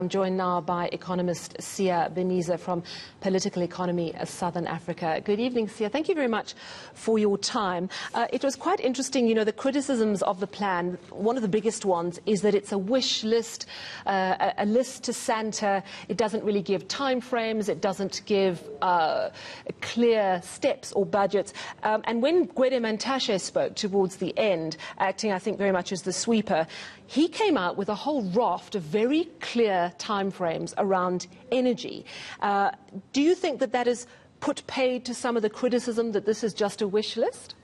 I'm joined now by Economist Siya Biniza from Political Economy, Southern Africa. Good evening, Siya. Thank you very much for your time. It was quite interesting, the criticisms of the plan. One of the biggest ones is that it's a wish list, a list to Santa. It doesn't really give timeframes. It doesn't give clear steps or budgets. And when Gwede Mantashe spoke towards the end, acting, I think, very much as the sweeper, he came out with a whole raft of very clear timeframes around energy. Do you think that that has put paid to some of the criticism that this is just a wish list?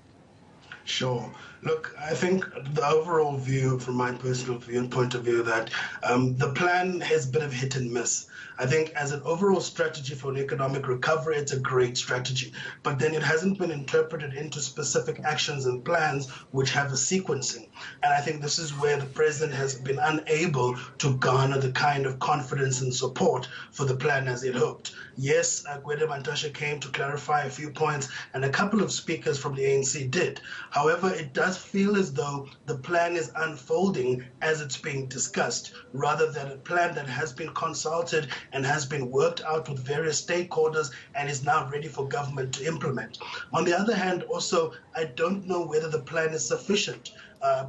Sure. Look, I think the overall view, from my personal view and point of view, that the plan has a bit of hit and miss. I think as an overall strategy for an economic recovery, it's a great strategy. But then it hasn't been interpreted into specific actions and plans which have a sequencing. And I think this is where the president has been unable to garner the kind of confidence and support for the plan as he had hoped. Yes, Gwede Mantashe came to clarify a few points, and a couple of speakers from the ANC did. However, it does feel as though the plan is unfolding as it's being discussed, rather than a plan that has been consulted and has been worked out with various stakeholders and is now ready for government to implement. On the other hand, also, I don't know whether the plan is sufficient.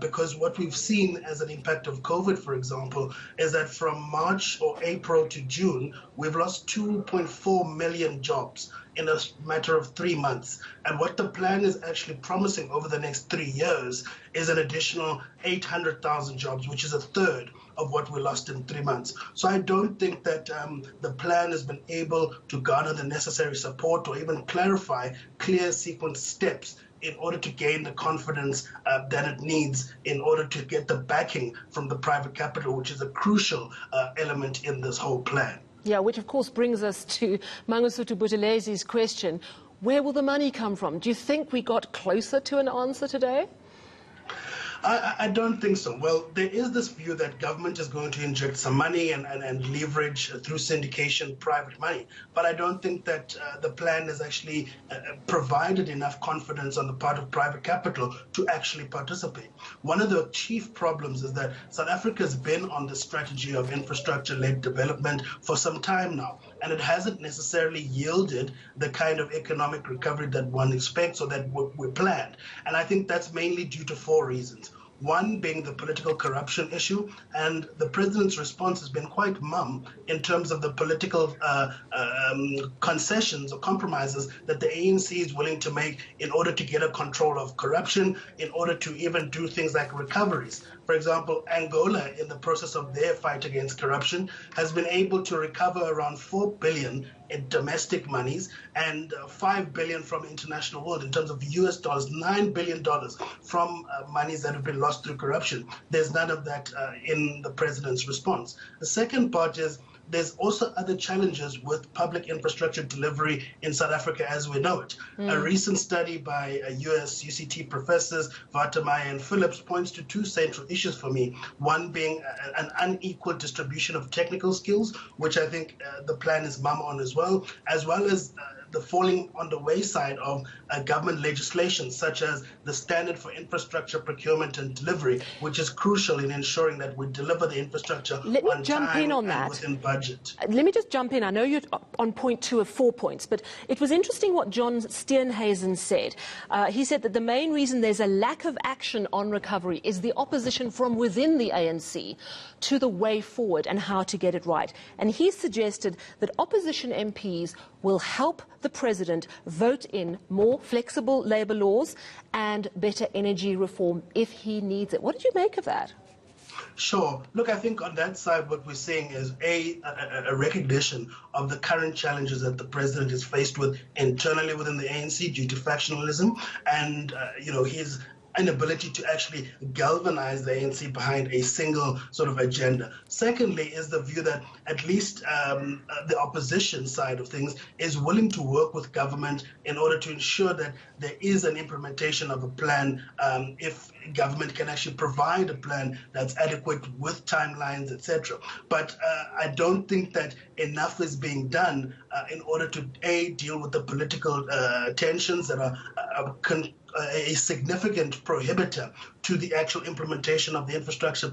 Because what we've seen as an impact of COVID, for example, is that from March or April to June, we've lost 2.4 million jobs in a matter of 3 months. And what the plan is actually promising over the next 3 years is an additional 800,000 jobs, which is a third of what we lost in 3 months. So I don't think that the plan has been able to garner the necessary support or even clarify clear sequence steps in order to gain the confidence that it needs in order to get the backing from the private capital, which is a crucial element in this whole plan. Yeah, which of course brings us to Mangosuthu Buthelez's question. Where will the money come from? Do you think we got closer to an answer today? I don't think so. Well, there is this view that government is going to inject some money and leverage through syndication private money. But I don't think that the plan has actually provided enough confidence on the part of private capital to actually participate. One of the chief problems is that South Africa has been on the strategy of infrastructure-led development for some time now, and it hasn't necessarily yielded the kind of economic recovery that one expects or that we planned. And I think that's mainly due to 4 reasons. One being the political corruption issue, and the president's response has been quite mum in terms of the political concessions or compromises that the ANC is willing to make in order to get a control of corruption, in order to even do things like recoveries. For example, Angola, in the process of their fight against corruption, has been able to recover around 4 billion in domestic monies and 5 billion from the international world in terms of US dollars, $9 billion from monies that have been lost through corruption. There's none of that in the president's response. The second part is there's also other challenges with public infrastructure delivery in South Africa as we know it. A recent study by US UCT professors Vatamaya and Phillips points to 2 central issues for me. One being an unequal distribution of technical skills, which I think the plan is mum on as well as the falling on the wayside of government legislation, such as the standard for infrastructure procurement and delivery, which is crucial in ensuring that we deliver the infrastructure on time and within budget. Let me just jump in. I know you're on point 2 of 4 points, but it was interesting what John Steenhuisen said. He said that the main reason there's a lack of action on recovery is the opposition from within the ANC to the way forward and how to get it right. And he suggested that opposition MPs will help the president vote in more flexible labour laws and better energy reform if he needs it. What did you make of that? Sure. Look, I think on that side, what we're seeing is a recognition of the current challenges that the president is faced with internally within the ANC due to factionalism and, his inability to actually galvanize the ANC behind a single sort of agenda. Secondly is the view that at least the opposition side of things is willing to work with government in order to ensure that there is an implementation of a plan if government can actually provide a plan that's adequate with timelines, etc. But I don't think that enough is being done in order to, A, deal with the political tensions that are a significant prohibitor to the actual implementation of the infrastructure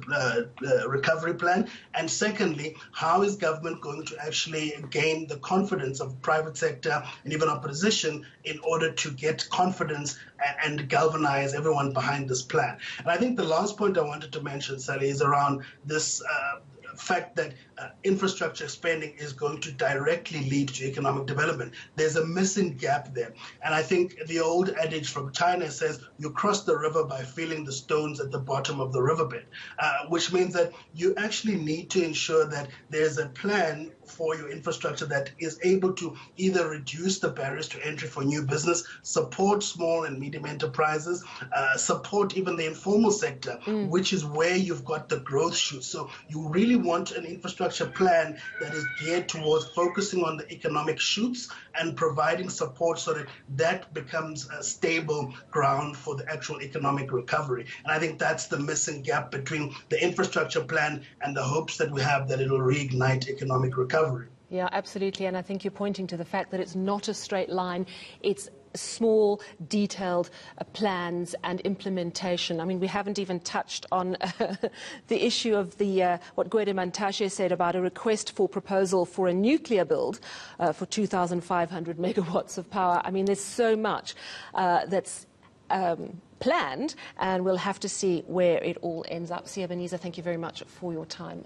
recovery plan? And secondly, how is government going to actually gain the confidence of private sector and even opposition in order to get confidence and galvanize everyone behind this plan? And I think the last point I wanted to mention, Sally, is around this fact that infrastructure spending is going to directly lead to economic development. There's a missing gap there. And I think the old adage from China says you cross the river by feeling the stones at the bottom of the riverbed, which means that you actually need to ensure that there's a plan for your infrastructure that is able to either reduce the barriers to entry for new business, support small and medium enterprises, support even the informal sector, which is where you've got the growth shoots. So you really want an infrastructure plan that is geared towards focusing on the economic shoots and providing support so that that becomes a stable ground for the actual economic recovery. And I think that's the missing gap between the infrastructure plan and the hopes that we have that it'll reignite economic recovery. Yeah, absolutely. And I think you're pointing to the fact that it's not a straight line. It's small, detailed plans and implementation. I mean, we haven't even touched on the issue of the what Gwede Mantashe said about a request for proposal for a nuclear build for 2,500 megawatts of power. I mean, there's so much that's planned, and we'll have to see where it all ends up. Siya Biniza, thank you very much for your time.